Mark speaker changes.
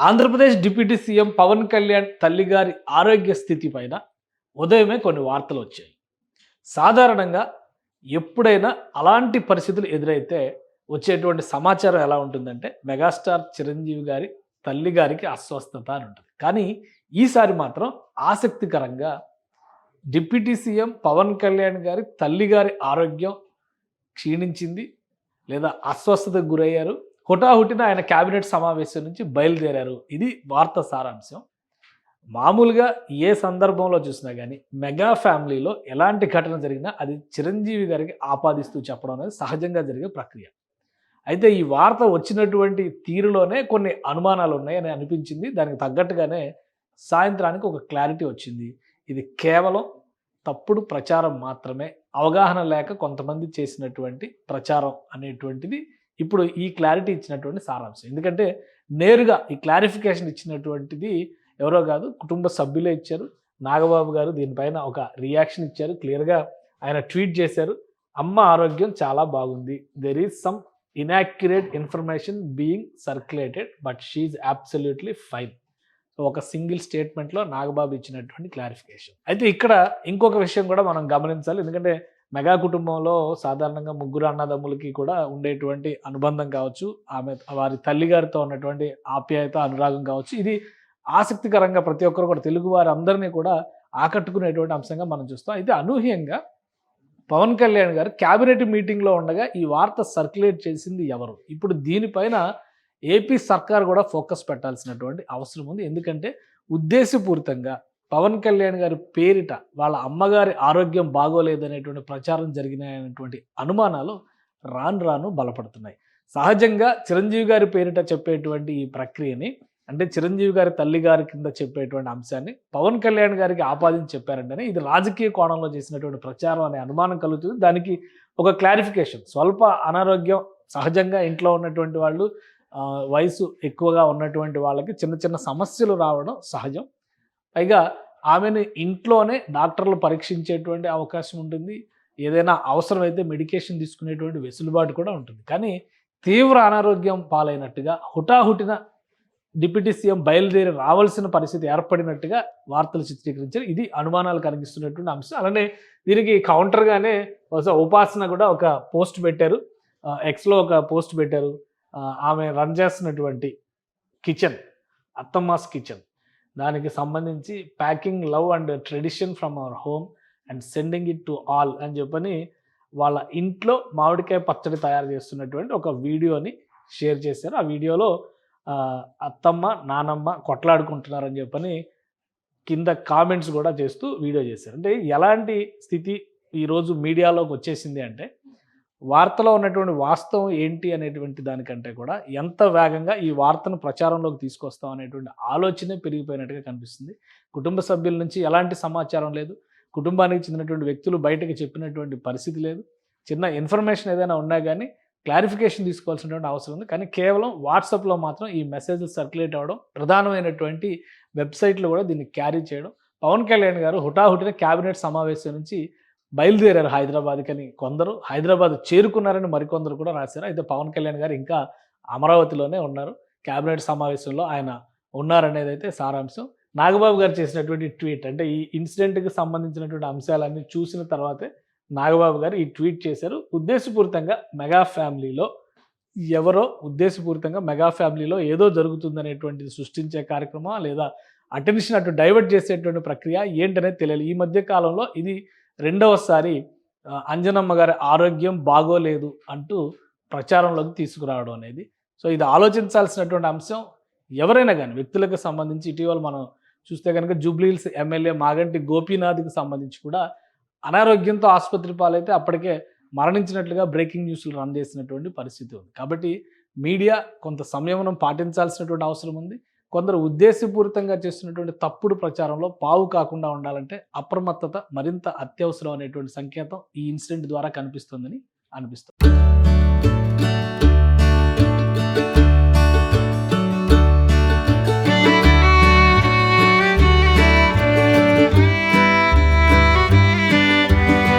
Speaker 1: Andhra Pradesh deputy CM Pawan Kalyan తల్లిగారి ఆరోగ్య స్థితి పైన ఉదయమే కొన్ని వార్తలు వచ్చాయి. సాధారణంగా ఎప్పుడైనా అలాంటి పరిస్థితులు ఎదురైతే వచ్చేటువంటి సమాచారం ఎలా ఉంటుందంటే మెగాస్టార్ చిరంజీవి గారి తల్లి గారికి అస్వస్థత అని ఉంటుంది. కానీ ఈసారి మాత్రం ఆసక్తికరంగా డిప్యూటీ సీఎం పవన్ కళ్యాణ్ గారి తల్లి గారి ఆరోగ్యం క్షీణించింది లేదా అస్వస్థతకు గురయ్యారు. హుటాహుటిన ఆయన క్యాబినెట్ సమావేశం నుంచి బయలుదేరారు. ఇది వార్త సారాంశం. మామూలుగా ఏ సందర్భంలో చూసినా కానీ మెగా ఫ్యామిలీలో ఎలాంటి ఘటన జరిగినా అది చిరంజీవి గారికి ఆపాదిస్తూ చెప్పడం అనేది సహజంగా జరిగే ప్రక్రియ. అయితే ఈ వార్త వచ్చినటువంటి తీరులోనే కొన్ని అనుమానాలు ఉన్నాయని అనిపించింది. దానికి తగ్గట్టుగానే సాయంత్రానికి ఒక క్లారిటీ వచ్చింది. ఇది కేవలం తప్పుడు ప్రచారం మాత్రమే, అవగాహన లేక కొంతమంది చేసినటువంటి ప్రచారం అనేటువంటిది ఇప్పుడు ఈ క్లారిటీ ఇచ్చినటువంటి సారాంశం. ఎందుకంటే నేరుగా ఈ క్లారిఫికేషన్ ఇచ్చినటువంటిది ఎవరో కాదు, కుటుంబ సభ్యులే ఇచ్చారు. నాగబాబు గారు దీనిపైన ఒక రియాక్షన్ ఇచ్చారు. క్లియర్గా ఆయన ట్వీట్ చేశారు, అమ్మ ఆరోగ్యం చాలా బాగుంది, there is some inaccurate information being circulated but she's absolutely fine. ఒక సింగిల్ స్టేట్మెంట్లో నాగబాబు ఇచ్చినటువంటి క్లారిఫికేషన్. అయితే ఇక్కడ ఇంకొక విషయం కూడా మనం గమనించాలి. ఎందుకంటే మెగా కుటుంబంలో సాధారణంగా ముగ్గురు అన్నదమ్ములకి కూడా ఉండేటువంటి అనుబంధం కావచ్చు, ఆమె వారి తల్లిగారితో ఉన్నటువంటి ఆప్యాయత అనురాగం కావచ్చు, ఇది ఆసక్తికరంగా ప్రతి ఒక్కరు కూడా తెలుగు వారి అందరినీ కూడా ఆకట్టుకునేటువంటి అంశంగా మనం చూస్తాం. అయితే అనూహ్యంగా పవన్ కళ్యాణ్ గారు క్యాబినెట్ మీటింగ్లో ఉండగా ఈ వార్త సర్క్యులేట్ చేసింది ఎవరు? ఇప్పుడు దీనిపైన ఏపీ సర్కార్ కూడా ఫోకస్ పెట్టాల్సినటువంటి అవసరం ఉంది. ఎందుకంటే ఉద్దేశపూరితంగా పవన్ కళ్యాణ్ గారి పేరిట వాళ్ళ అమ్మగారి ఆరోగ్యం బాగోలేదనేటువంటి ప్రచారం జరిగినటువంటి అనుమానాలు రాను రాను బలపడుతున్నాయి. సహజంగా చిరంజీవి గారి పేరిట చెప్పేటువంటి ఈ ప్రక్రియని, అంటే చిరంజీవి గారి తల్లి గారి కింద చెప్పేటువంటి అంశాన్ని పవన్ కళ్యాణ్ గారికి ఆపాదించి చెప్పారంటేనే ఇది రాజకీయ కోణంలో చేసినటువంటి ప్రచారం అనే అనుమానం కలుగుతుంది. దానికి ఒక క్లారిఫికేషన్, స్వల్ప అనారోగ్యం సహజంగా ఇంట్లో ఉన్నటువంటి వాళ్ళు, వయసు ఎక్కువగా ఉన్నటువంటి వాళ్ళకి చిన్న చిన్న సమస్యలు రావడం సహజం. పైగా ఆమెను ఇంట్లోనే డాక్టర్లు పరీక్షించేటువంటి అవకాశం ఉంటుంది. ఏదైనా అవసరమైతే మెడికేషన్ తీసుకునేటువంటి వెసులుబాటు కూడా ఉంటుంది. కానీ తీవ్ర అనారోగ్యం పాలైనట్టుగా హుటాహుటిన డిప్యూటీ సీఎం బయలుదేరి రావాల్సిన పరిస్థితి ఏర్పడినట్టుగా వార్తలు చిత్రీకరించారు. ఇది అనుమానాలు కలిగిస్తున్నటువంటి అంశం. అలానే దీనికి కౌంటర్గానే బహుశా ఉపాసన కూడా ఒక పోస్ట్ పెట్టారు, ఎక్స్లో ఒక పోస్ట్ పెట్టారు. ఆమె రన్ చేస్తున్నటువంటి కిచెన్, అత్తమ్మాస్ కిచెన్, దానికి సంబంధించి packing love and tradition from our home and sending it to all అని చెప్పని వాళ్ళ ఇంట్లో మామిడికాయ పచ్చడి తయారు చేస్తున్నటువంటి ఒక వీడియోని షేర్ చేశారు. ఆ వీడియోలో అత్తమ్మ నానమ్మ కొట్లాడుకుంటున్నారని చెప్పని కింద కామెంట్స్ కూడా చేస్తూ వీడియో చేశారు. అంటే ఎలాంటి స్థితి ఈరోజు మీడియాలోకి వచ్చేసింది అంటే, వార్తలో ఉన్నటువంటి వాస్తవం ఏంటి అనేటువంటి దానికంటే కూడా ఎంత వేగంగా ఈ వార్తను ప్రచారంలోకి తీసుకొస్తాం అనేటువంటి ఆలోచనే పెరిగిపోయినట్టుగా కనిపిస్తుంది. కుటుంబ సభ్యుల నుంచి ఎలాంటి సమాచారం లేదు, కుటుంబానికి చెందినటువంటి వ్యక్తులు బయటకు చెప్పినటువంటి పరిస్థితి లేదు. చిన్న ఇన్ఫర్మేషన్ ఏదైనా ఉన్నా కానీ క్లారిఫికేషన్ తీసుకోవాల్సినటువంటి అవసరం ఉంది. కానీ కేవలం వాట్సాప్లో మాత్రం ఈ మెసేజ్లు సర్క్యులేట్ అవ్వడం, ప్రధానమైనటువంటి వెబ్సైట్లు కూడా దీన్ని క్యారీ చేయడం. పవన్ కళ్యాణ్ గారు హుటాహుటిన క్యాబినెట్ సమావేశం నుంచి బయలుదేరారు హైదరాబాద్కి అని కొందరు, హైదరాబాద్ చేరుకున్నారని మరికొందరు కూడా రాశారు. అయితే పవన్ కళ్యాణ్ గారు ఇంకా అమరావతిలోనే ఉన్నారు, క్యాబినెట్ సమావేశంలో ఆయన ఉన్నారనేది అయితే సారాంశం. నాగబాబు గారు చేసినటువంటి ట్వీట్, అంటే ఈ ఇన్సిడెంట్కి సంబంధించినటువంటి అంశాలన్నీ చూసిన తర్వాతే నాగబాబు గారు ఈ ట్వీట్ చేశారు. ఉద్దేశపూరితంగా మెగా ఫ్యామిలీలో ఎవరో ఉద్దేశపూరితంగా మెగా ఫ్యామిలీలో ఏదో జరుగుతుందనేటువంటిది సృష్టించే కార్యక్రమం లేదా అటెన్షన్ అటు డైవర్ట్ చేసేటువంటి ప్రక్రియ ఏంటనేది తెలియాలి. ఈ మధ్య కాలంలో ఇది రెండవసారి అంజనమ్మ గారి ఆరోగ్యం బాగోలేదు అంటూ ప్రచారంలోకి తీసుకురావడం అనేది. సో ఇది ఆలోచించాల్సినటువంటి అంశం. ఎవరైనా కానీ వ్యక్తులకు సంబంధించి ఇటీవల మనం చూస్తే కనుక జూబ్లీహిల్స్ ఎమ్మెల్యే మాగంటి గోపీనాథ్కి సంబంధించి కూడా అనారోగ్యంతో ఆసుపత్రి పాలైతే అప్పటికే మరణించినట్లుగా బ్రేకింగ్ న్యూస్లు రన్ చేసినటువంటి పరిస్థితి ఉంది. కాబట్టి మీడియా కొంత సంయమనం పాటించాల్సినటువంటి అవసరం ఉంది. కొందరు ఉద్దేశపూరితంగా చేస్తున్నటువంటి తప్పుడు ప్రచారంలో పావు కాకుండా ఉండాలంటే అప్రమత్తత మరింత అత్యవసరం అనేటువంటి సంకేతం ఈ ఇన్సిడెంట్ ద్వారా కనిపిస్తుందని అనిపిస్తుంది.